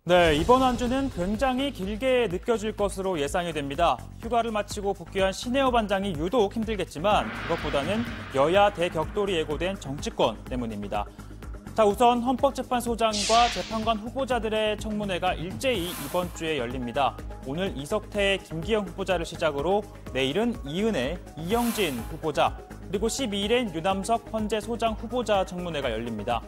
네, 이번 한 주는 굉장히 길게 느껴질 것으로 예상이 됩니다. 휴가를 마치고 복귀한 신혜호 반장이 유독 힘들겠지만 그것보다는 여야 대격돌이 예고된 정치권 때문입니다. 자, 우선 헌법재판소장과 재판관 후보자들의 청문회가 일제히 이번 주에 열립니다. 오늘 이석태, 김기영 후보자를 시작으로 내일은 이은혜, 이영진 후보자, 그리고 12일엔 유남석 헌재 소장 후보자 청문회가 열립니다.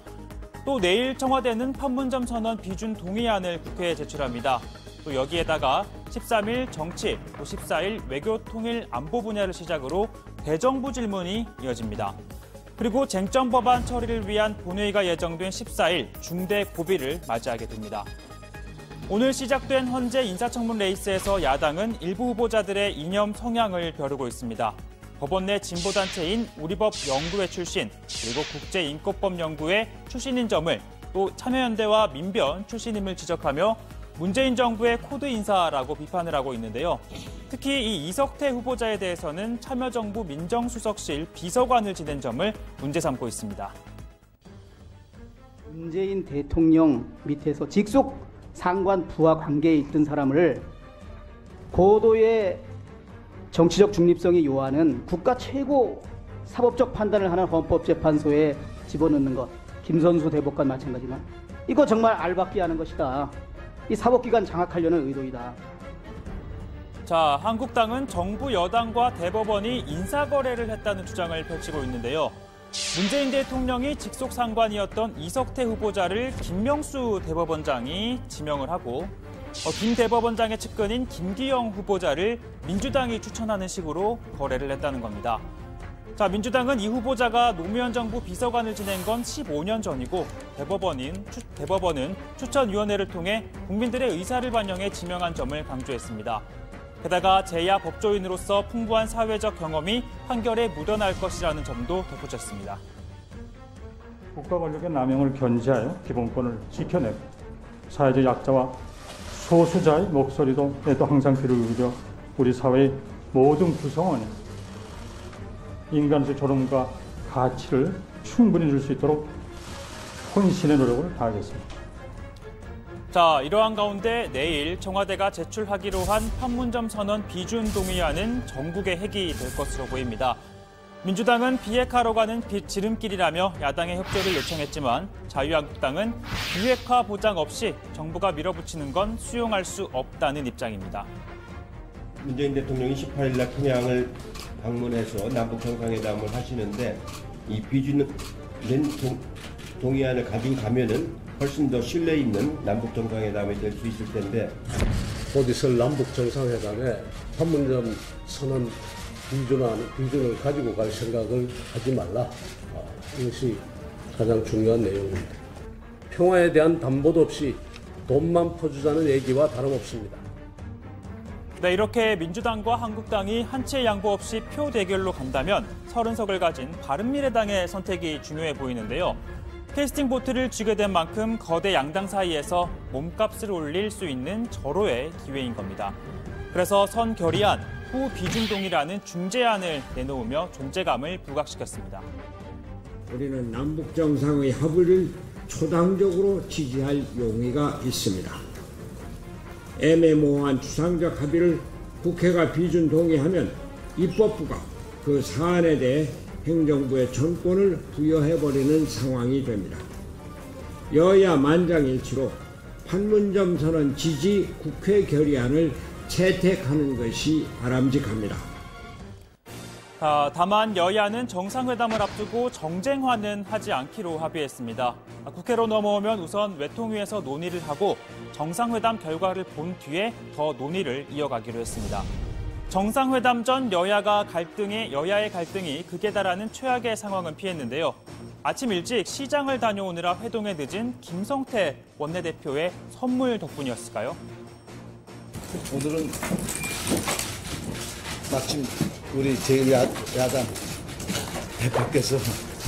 또 내일 청와대는 판문점 선언 비준 동의안을 국회에 제출합니다. 또 여기에다가 13일 정치, 또 14일 외교 통일 안보 분야를 시작으로 대정부 질문이 이어집니다. 그리고 쟁점 법안 처리를 위한 본회의가 예정된 14일 중대 고비를 맞이하게 됩니다. 오늘 시작된 헌재 인사청문 레이스에서 야당은 일부 후보자들의 이념 성향을 벼르고 있습니다. 법원 내 진보단체인 우리법연구회 출신, 그리고 국제인권법연구회 출신인 점을, 또 참여연대와 민변 출신임을 지적하며 문재인 정부의 코드 인사라고 비판을 하고 있는데요. 특히 이 이석태 후보자에 대해서는 참여정부 민정수석실 비서관을 지낸 점을 문제 삼고 있습니다. 문재인 대통령 밑에서 직속 상관 부하 관계에 있던 사람을 고도의 정치적 중립성이 요하는 국가 최고 사법적 판단을 하는 헌법재판소에 집어넣는 것, 김선수 대법관 마찬가지만 이거 정말 알박기 하는 것이다. 이 사법기관 장악하려는 의도이다. 자, 한국당은 정부 여당과 대법원이 인사거래를 했다는 주장을 펼치고 있는데요. 문재인 대통령이 직속 상관이었던 이석태 후보자를 김명수 대법원장이 지명을 하고 김 대법원장의 측근인 김기영 후보자를 민주당이 추천하는 식으로 거래를 했다는 겁니다. 자, 민주당은 이 후보자가 노무현 정부 비서관을 지낸 건 15년 전이고 대법원은 추천위원회를 통해 국민들의 의사를 반영해 지명한 점을 강조했습니다. 게다가 제야 법조인으로서 풍부한 사회적 경험이 판결에 묻어날 것이라는 점도 덧붙였습니다. 국가 권력의 남용을 견제하여 기본권을 지켜내고 사회적 약자와 소수자의 목소리도 항상 귀를 기울여 우리 사회의 모든 구성원이 인간적 존엄과 가치를 충분히 줄 수 있도록 혼신의 노력을 다하겠습니다. 자, 이러한 가운데 내일 청와대가 제출하기로 한 판문점 선언 비준 동의안은 전국의 핵이 될 것으로 보입니다. 민주당은 비핵화로 가는 지름길이라며 야당의 협조를 요청했지만 자유한국당은 비핵화 보장 없이 정부가 밀어붙이는 건 수용할 수 없다는 입장입니다. 문재인 대통령이 18일 날 평양을 방문해서 남북 정상회담을 하시는데 이 비준 동의안을 가지고 가면은 훨씬 더 신뢰 있는 남북 정상회담이 될 수 있을 텐데 곧 있을 남북 정상회담에 판문점 선언 비준을 가지고 갈 생각을 하지 말라. 이것이 가장 중요한 내용입니다. 평화에 대한 담보도 없이 돈만 퍼주자는 얘기와 다름없습니다. 네, 이렇게 민주당과 한국당이 한치의 양보 없이 표 대결로 간다면 30석을 가진 바른미래당의 선택이 중요해 보이는데요. 캐스팅 보트를 쥐게 된 만큼 거대 양당 사이에서 몸값을 올릴 수 있는 절호의 기회인 겁니다. 그래서 선 결의안, 후 비준 동의라는 중재안을 내놓으며 존재감을 부각시켰습니다. 우리는 남북 정상의 합의를 초당적으로 지지할 용의가 있습니다. 애매모호한 추상적 합의를 국회가 비준 동의하면 입법부가 그 사안에 대해 행정부의 전권을 부여해버리는 상황이 됩니다. 여야 만장일치로 판문점 선언 지지 국회 결의안을 채택하는 것이 바람직합니다. 다만 여야는 정상회담을 앞두고 정쟁화는 하지 않기로 합의했습니다. 국회로 넘어오면 우선 외통위에서 논의를 하고 정상회담 결과를 본 뒤에 더 논의를 이어가기로 했습니다. 정상회담 전 여야의 갈등이 극에 달하는 최악의 상황은 피했는데요. 아침 일찍 시장을 다녀오느라 회동에 늦은 김성태 원내대표의 선물 덕분이었을까요? 오늘은 마침 우리 제1야당 대표께서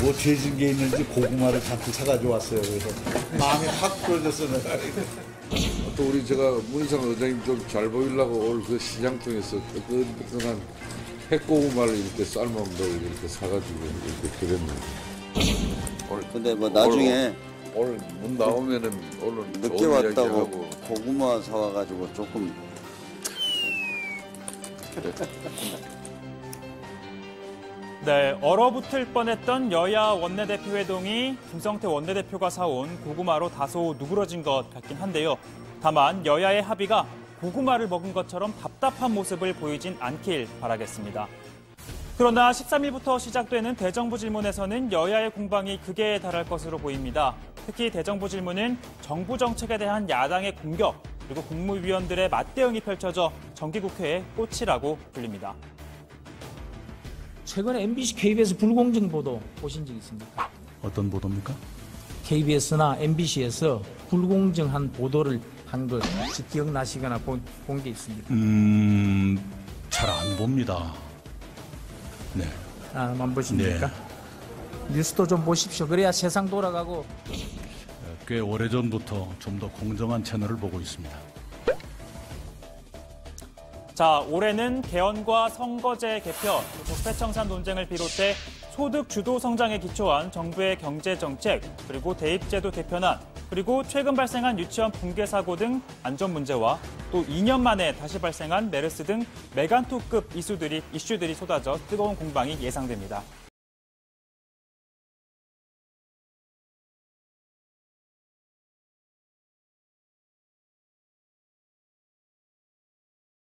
뭐 죄진 게 있는지 고구마를 잔뜩 사가지고 왔어요. 그래서 마음이 확 풀어졌어요. 또 우리 문희상 의장님 좀 잘 보이려고 오늘 그 시장 통해서 뜨끈뜨끈한 핵고구마를 이렇게 삶아온다고 이렇게 사가지고 이렇게 드렸는데. 근데 뭐 나중에 오늘 문 나오면은 오늘 늦게 좋은 왔다고 이야기하고 고구마 사와가지고 조금 네, 얼어붙을 뻔했던 여야 원내대표 회동이 김성태 원내대표가 사온 고구마로 다소 누그러진 것 같긴 한데요. 다만 여야의 합의가 고구마를 먹은 것처럼 답답한 모습을 보이진 않길 바라겠습니다. 그러나 13일부터 시작되는 대정부 질문에서는 여야의 공방이 극에 달할 것으로 보입니다. 특히 대정부 질문은 정부 정책에 대한 야당의 공격, 그리고 국무위원들의 맞대응이 펼쳐져 정기국회의 꽃이라고 불립니다. 최근에 MBC, KBS 불공정 보도 보신 적 있습니까? 어떤 보도입니까? KBS나 MBC에서 불공정한 보도를 한 거 혹시 기억나시거나 본 게 있습니까? 잘 안 봅니다. 네. 안 보십니까? 네. 뉴스도 좀 보십시오. 그래야 세상 돌아가고. 꽤 오래전부터 좀 더 공정한 채널을 보고 있습니다. 자, 올해는 개헌과 선거제 개편, 적폐청산 논쟁을 비롯해 소득 주도 성장에 기초한 정부의 경제 정책, 그리고 대입제도 개편안, 그리고 최근 발생한 유치원 붕괴 사고 등 안전 문제와 또 2년 만에 다시 발생한 메르스 등 메간투급 이슈들이 쏟아져 뜨거운 공방이 예상됩니다.